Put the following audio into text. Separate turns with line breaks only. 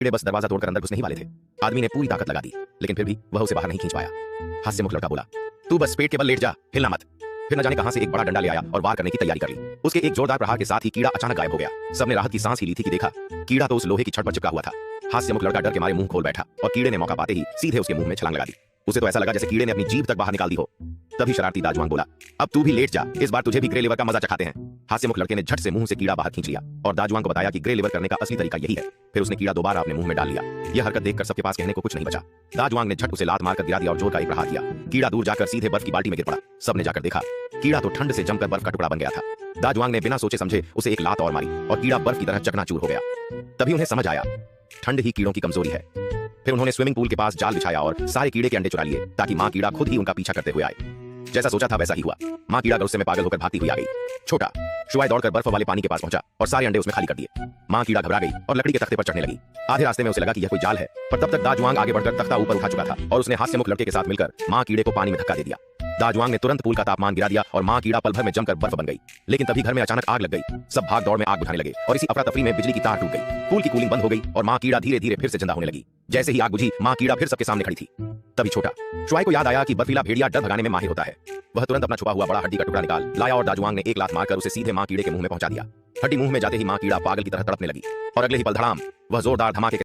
कीड़े बस दरवाजा तोड़कर अंदर घुसने ही वाले थे। आदमी ने पूरी ताकत लगा दी, लेकिन फिर भी वह उसे बाहर नहीं खींच पाया। हास्यमुख लड़का बोला, तू बस पेट के बल लेट जा, हिलना मत। फिर न जाने कहां से एक बड़ा डंडा ले आया और वार करने की तैयारी कर ली। उसके एक जोरदार प्रहार के साथ ही कीड़ा अचानक गायब हो गया। सबने राहत की सांस ही ली थी कि देखा, कीड़ा तो उस लोहे की छड़ पर चिपका हुआ था। हास्यमुख लड़का डर के मारे मुंह खोल बैठा और कीड़े ने मौका पाते ही सीधे उसके मुंह में छलांग लगा दी। उसे तो ऐसा लगा जैसे कीड़े ने अपनी जीभ तक बाहर निकाल दी हो। तभी शरारती दाजवांग बोला, अब तू भी लेट जा, इस बार तुझे भी ग्रे लिवर का मजा चखाते हैं। हास्यमुख लड़के ने झट से मुंह से कीड़ा बाहर खींच लिया और दाजवांग को बताया कि ग्रे लिवर करने का असली तरीका यही है। फिर उसने कीड़ा दोबारा अपने मुंह में डाल लिया। यह हरकत देखकर सबके पास कहने को कुछ नहीं बचा। दाजवांग ने झट उसे लात मारकर गिरा दिया और जोर का एक प्रहार किया। कीड़ा दूर जाकर सीधे बर्फ की बाल्टी में गिर पड़ा। सबने जाकर देखा, कीड़ा तो ठंड से जमकर बर्फ का टुकड़ा बन गया था। दाजवांग ने बिना सोचे समझे उसे एक लात और मारी और कीड़ा बर्फ की तरह चकनाचूर हो गया। तभी उन्हें समझ आया, ठंड ही कीड़ों की कमजोरी है। फिर उन्होंने स्विमिंग पूल के पास जाल बिछाया और सारे कीड़े के अंडे चुरा लिए ताकि मां कीड़ा खुद ही उनका पीछा करते हुए आए। जैसा सोचा था वैसा ही हुआ। मां कीड़ा गुस्से में पागल होकर भागती हुई आ गई। छोटा शुआय दौड़कर बर्फ वाले पानी के पास पहुंचा और सारे अंडे उसमें खाली कर दिए। मां कीड़ा घबरा गई और लकड़ी के तख्ते पर चढ़ने लगी। आधे रास्ते में उसे लगा कि यह कोई जाल है, पर तब तक दाजवांग आगे बढ़कर तख्ता ऊपर उठा चुका था और उसने हास्यमुख लड़के के साथ मिलकर मां कीड़े को पानी में धक्का दे दिया। दाजवांग ने तुरंत पूल का तापमान गिरा दिया और मां कीड़ा पल भर में जमकर बर्फ बन गई। लेकिन तभी घर में अचानक आग लग गई। सब भाग दौड़ में आग बुझाने लगे और इसी अफरा तफरी में बिजली की तार टूट गई। पूल की कूलिंग बंद हो गई और मां कीड़ा धीरे धीरे फिर से जिंदा होने लगी। जैसे ही आग बुझी, मां कीड़ा फिर सबके सामने खड़ी थी। तभी छोटा शुआय को याद आया कि बर्फीला भेड़िया डर भगाने में माहिर होता है। वह तुरंत अपना छुपा हुआ बड़ा हड्डी का टुकड़ा निकाल लाया और दाजवांग ने एक लात मारकर उसे सीधे मां कीड़े के मुंह में पहुंचा दिया। हड्डी मुंह में जाते ही मां कीड़ा पागल की तरह तड़पने लगी और अगले ही पल धड़ाम वह जोरदार धमाके